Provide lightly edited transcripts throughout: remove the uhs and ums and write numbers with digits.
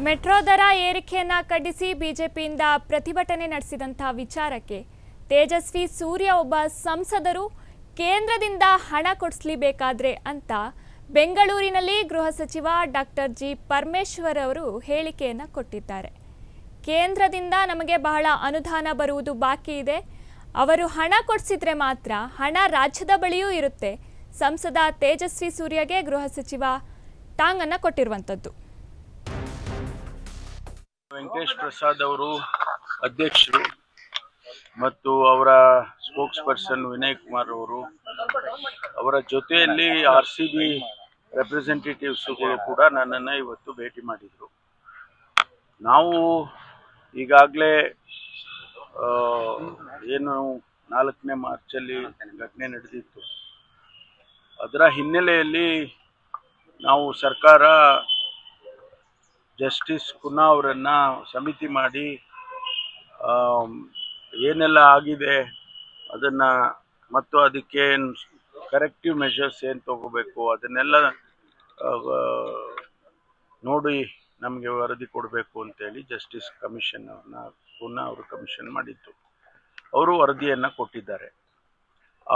Metro ದರ ಏರಿಕೆಯನ್ನ ಖಂಡಿಸಿ ಬಿಜೆಪಿಯಿಂದ ಪ್ರತಿಭಟನೆ ನಡೆಸಿದಂತ ವಿಚಾರಕ್ಕೆ ತೇಜಸ್ವಿ ಸೂರ್ಯ ಒಬ್ಬ ಸಂಸದರು ಕೇಂದ್ರದಿಂದ ಹಣ ಕೊಡಿಸಲೇಬೇಕಾದ್ರೆ ಅಂತ ಬೆಂಗಳೂರಿನಲ್ಲಿ ಗೃಹ ಸಚಿವ ಡಾಕ್ಟರ್ ಜಿ ಪರಮೇಶ್ವರ್ ಅವರು ಹೇಳಿಕೆಯನ್ನ ಕೊಟ್ಟಿದ್ದಾರೆ. ಕೇಂದ್ರದಿಂದ ನಮಗೆ ಬಹಳ ಅನುದಾನ ಬರುವುದು ಬಾಕಿ ಇದೆ. ಅವರು ಹಣ ಕೊಡಿಸಿದ್ರೆ ಮಾತ್ರ ಹಣ ರಾಜ್ಯದ ಬಳಿಯೂ ಇರುತ್ತೆ. ಸಂಸದ ತೇಜಸ್ವಿ ಸೂರ್ಯಗೆ ಗೃಹ ಸಚಿವ ಟಾಂಗನ್ನ ಕೊಟ್ಟಿರುವಂತದ್ದು. ವೆಂಕಟೇಶ್ ಪ್ರಸಾದ್ ಅವರು ಅಧ್ಯಕ್ಷರು ಮತ್ತು ಅವರ ಸ್ಪೋಕ್ಸ್ ಪರ್ಸನ್ ವಿನಯ್ ಕುಮಾರ್ ಅವರು ಅವರ ಜೊತೆಯಲ್ಲಿ ಆರ್ಸಿಬಿ ರೆಪ್ರೆಸೆಂಟೇಟಿವ್ಸ್ಗಳು ಕೂಡ ನನ್ನನ್ನು ಇವತ್ತು ಭೇಟಿ ಮಾಡಿದರು. ನಾವು ಈಗಾಗಲೇ ಏನು 4ನೇ ಮಾರ್ಚಲ್ಲಿ ಘಟನೆ ನಡೆದಿತ್ತು, ಅದರ ಹಿನ್ನೆಲೆಯಲ್ಲಿ ನಾವು ಸರ್ಕಾರ ಜಸ್ಟಿಸ್ ಕುನ್ನಾ ಅವರನ್ನ ಸಮಿತಿ ಮಾಡಿ ಏನೆಲ್ಲ ಆಗಿದೆ ಅದನ್ನು ಮತ್ತು ಅದಕ್ಕೆ ಕರೆಕ್ಟಿವ್ ಮೆಷರ್ಸ್ ಏನು ತಗೋಬೇಕು ಅದನ್ನೆಲ್ಲ ನೋಡಿ ನಮಗೆ ವರದಿ ಕೊಡಬೇಕು ಅಂತೇಳಿ ಜಸ್ಟಿಸ್ ಕಮಿಷನ್ ಅವ್ರನ್ನ ಕುನ್ನಾ ಅವರು ಕಮಿಷನ್ ಮಾಡಿತ್ತು. ಅವರು ವರದಿಯನ್ನು ಕೊಟ್ಟಿದ್ದಾರೆ.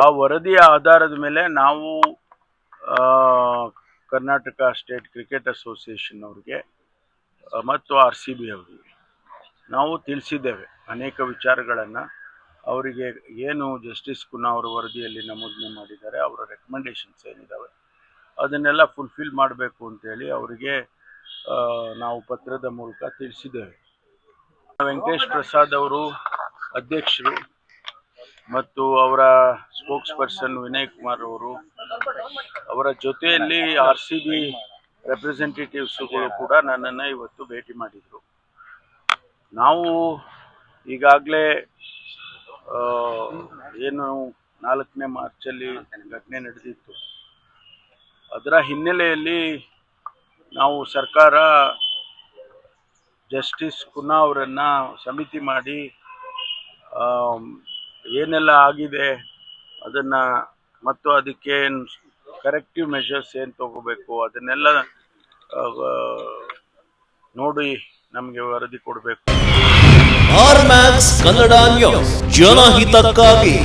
ಆ ವರದಿಯ ಆಧಾರದ ಮೇಲೆ ನಾವು ಕರ್ನಾಟಕ ಸ್ಟೇಟ್ ಕ್ರಿಕೆಟ್ ಅಸೋಸಿಯೇಷನ್ ಅವ್ರಿಗೆ ಮತ್ತು RCB ಅವರಿಗೆ ನಾವು ತಿಳಿಸಿದ್ದೇವೆ. ಅನೇಕ ವಿಚಾರಗಳನ್ನು ಅವರಿಗೆ ಏನು ಜಸ್ಟಿಸ್ ಕುನ್ನಾ ಅವರ ವರದಿಯಲ್ಲಿ ನಮೂದನೆ ಮಾಡಿದ್ದಾರೆ, ಅವರ ರೆಕಮೆಂಡೇಶನ್ಸ್ ಏನಿದ್ದಾವೆ ಅದನ್ನೆಲ್ಲ ಫುಲ್ಫಿಲ್ ಮಾಡಬೇಕು ಅಂತೇಳಿ ಅವರಿಗೆ ನಾವು ಪತ್ರದ ಮೂಲಕ ತಿಳಿಸಿದ್ದೇವೆ. ವೆಂಕಟೇಶ್ ಪ್ರಸಾದ್ ಅವರು ಅಧ್ಯಕ್ಷರು ಮತ್ತು ಅವರ ಸ್ಪೋಕ್ಸ್ ಪರ್ಸನ್ ವಿನಯ್ ಕುಮಾರ್ ಅವರು ಅವರ ಜೊತೆಯಲ್ಲಿ RCB ರೆಪ್ರೆಸೆಂಟೇಟಿವ್ಸ್ಗಳು ಕೂಡ ನನ್ನನ್ನು ಇವತ್ತು ಭೇಟಿ ಮಾಡಿದರು. ನಾವು ಈಗಾಗಲೇ ಏನು 4ನೇ ಮಾರ್ಚಲ್ಲಿ ಘಟನೆ ನಡೆದಿತ್ತು, ಅದರ ಹಿನ್ನೆಲೆಯಲ್ಲಿ ನಾವು ಸರ್ಕಾರ ಜಸ್ಟಿಸ್ ಕುನ್ನಾ ಅವರನ್ನ ಸಮಿತಿ ಮಾಡಿ ಏನೆಲ್ಲ ಆಗಿದೆ ಅದನ್ನು ಮತ್ತು ಅದಕ್ಕೆ ಕರೆಕ್ಟಿವ್ ಮೆಷರ್ಸ್ ಏನು ತಗೋಬೇಕು ಅದನ್ನೆಲ್ಲ ನೋಡಿ ನಮಗೆ ವರದಿ ಕೊಡಬೇಕು. ಆರ್ ಮ್ಯಾಕ್ಸ್ ಕನ್ನಡ ನ್ಯೂಸ್, ಜನಹಿತಕ್ಕಾಗಿ.